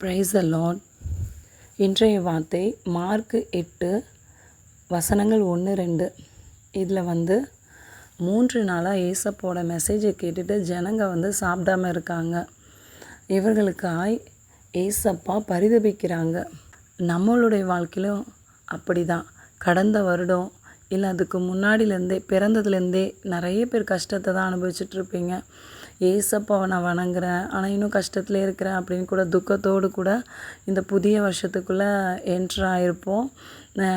Praise the Lord. இன்றைய வார்த்தை mark 8 வசனங்கள் 1-2. இதில் 3 நாளாக ஏசப்போட மெசேஜை கேட்டுட்டு ஜனங்க சாப்பிடாம இருக்காங்க. இவர்களுக்காய் ஏசப்பா பரிதபிக்கிறாங்க. நம்மளுடைய வாழ்க்கையிலும் அப்படி தான். கடந்த வருடம் இல்லை அதுக்கு முன்னாடிலேருந்தே பிறந்ததுலேருந்தே நிறைய பேர் கஷ்டத்தை தான் அனுபவிச்சுட்ருப்பீங்க. ஏசப்பாவை நான் வணங்குறேன், ஆனால் இன்னும் கஷ்டத்தில் இருக்கிறேன் அப்படின்னு கூட துக்கத்தோடு கூட இந்த புதிய வருஷத்துக்குள்ளே என்ட்ரு ஆகிருப்போம்.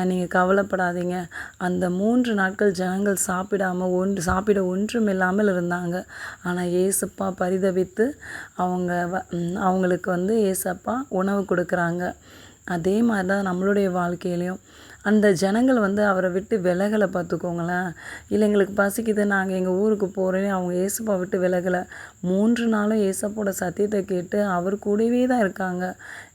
நீங்கள் கவலைப்படாதீங்க. அந்த 3 நாட்கள் ஜனங்கள் சாப்பிட ஒன்றும் இல்லாமல் இருந்தாங்க. ஆனால் ஏசப்பா பரிதபித்து அவங்களுக்கு ஏசப்பா உணவு கொடுக்குறாங்க. அதே மாதிரி தான் நம்மளுடைய வாழ்க்கையிலையும் அந்த ஜனங்கள் அவரை விட்டு விலகலை. பார்த்துக்கோங்களேன். இல்லை எங்களுக்கு பசிக்குது, நாங்கள் எங்கள் ஊருக்கு போகிறேன்னு அவங்க ஏசப்பா விட்டு விலகலை. 3 நாளும் ஏசப்போட சத்தியத்தை கேட்டு அவர் கூடவே தான் இருக்காங்க.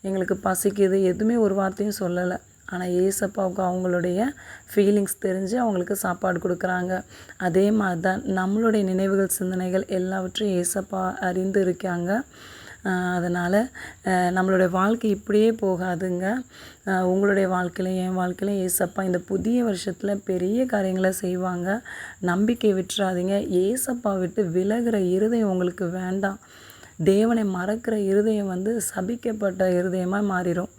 எங்களுக்கு பசிக்குது எதுவுமே ஒரு வார்த்தையும் சொல்லலை. ஆனால் ஏசப்பாவுக்கு அவங்களுடைய ஃபீலிங்ஸ் தெரிஞ்சு அவங்களுக்கு சாப்பாடு கொடுக்குறாங்க. அதே மாதிரி தான் நம்மளுடைய நினைவுகள் சிந்தனைகள் எல்லாவற்றையும் ஏசப்பா அறிந்து இருக்காங்க. அதனால் நம்மளுடைய வாழ்க்கை இப்படியே போகாதுங்க. உங்களுடைய வாழ்க்கையிலும் என் வாழ்க்கையிலும் ஏசப்பா இந்த புதிய வருஷத்தில் பெரிய காரியங்களை செய்வாங்க. நம்பிக்கை விட்டுறாதீங்க. ஏசப்பா விட்டு விலகிற இருதயம் உங்களுக்கு வேண்டாம். தேவனை மறக்கிற இருதயம் சபிக்கப்பட்ட இருதயமாக மாறிடும்.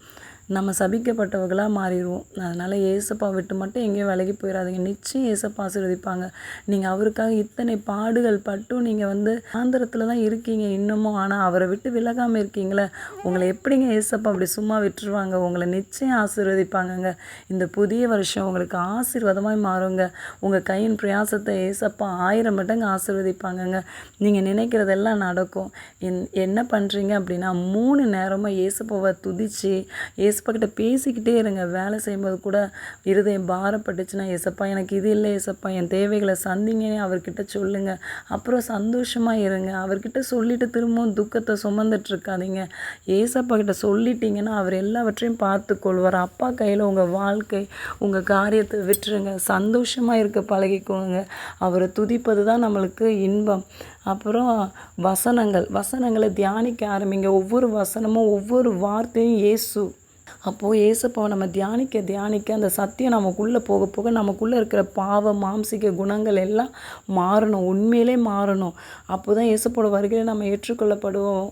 நம்ம சபிக்கப்பட்டவர்களாக மாறிடுவோம். அதனால் ஏசப்பா விட்டு மட்டும் எங்கேயும் விலகி போயிடாதீங்க. நிச்சயம் ஏசப்பா ஆசீர்வதிப்பாங்க. நீங்கள் அவருக்காக இத்தனை பாடுகள் பட்டும் நீங்கள் ஆந்திரத்தில் தான் இருக்கீங்க இன்னமும். ஆனால் அவரை விட்டு விலகாமல் இருக்கீங்களே, உங்களை எப்படிங்க ஏசப்பா அப்படி சும்மா விட்டுருவாங்க? உங்களை நிச்சயம் ஆசீர்வதிப்பாங்கங்க. இந்த புதிய வருஷம் உங்களுக்கு ஆசீர்வாதமாக மாறுங்க. உங்கள் கையின் பிரயாசத்தை ஏசப்பா 1000 மடங்கு ஆசீர்வதிப்பாங்கங்க. நீங்கள் நினைக்கிறதெல்லாம் நடக்கும். என்ன பண்ணுறீங்க அப்படின்னா 3 நேரமாக ஏசப்பாவை துதித்து ஏசப்பாக்கிட்ட பேசிக்கிட்டே இருங்க. வேலை செய்யும்போது கூட இருதயம் பாரப்பட்டுச்சுன்னா, ஏசப்பா எனக்கு இது இல்லை ஏசப்பா, என் தேவைகளை சந்திங்கன்னு அவர்கிட்ட சொல்லுங்கள். அப்புறம் சந்தோஷமாக இருங்க. அவர்கிட்ட சொல்லிவிட்டு திரும்பவும் துக்கத்தை சுமந்துட்டுருக்காதீங்க. ஏசப்பா கிட்ட சொல்லிட்டீங்கன்னா அவர் எல்லாவற்றையும் பார்த்து கொள்வார். அப்பா கையில் உங்கள் வாழ்க்கை உங்கள் காரியத்தை விட்டுருங்க. சந்தோஷமாக இருக்க பழகிக்கோங்க. அவரை துதிப்பது தான் நம்மளுக்கு இன்பம். அப்புறம் வசனங்களை தியானிக்க ஆரம்பிங்க. ஒவ்வொரு வசனமும் ஒவ்வொரு வார்த்தையும் இயேசு. அப்போது ஏசப்பாவை நம்ம தியானிக்க அந்த சத்தியம் நமக்குள்ளே போக போக நமக்குள்ளே இருக்கிற பாவ மாம்சிக குணங்கள் எல்லாம் மாறணும். உண்மையிலே மாறணும். அப்போ தான் ஏசப்போட வருகையில் நம்ம ஏற்றுக்கொள்ளப்படுவோம்.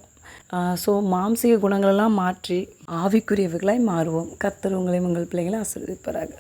ஸோ மாம்சிக குணங்களெல்லாம் மாற்றி ஆவிக்குரியவர்களாய் மாறுவோம். கர்த்தர் உங்களையும் உங்கள் பிள்ளைகளை ஆசீர்வதிப்பாராக.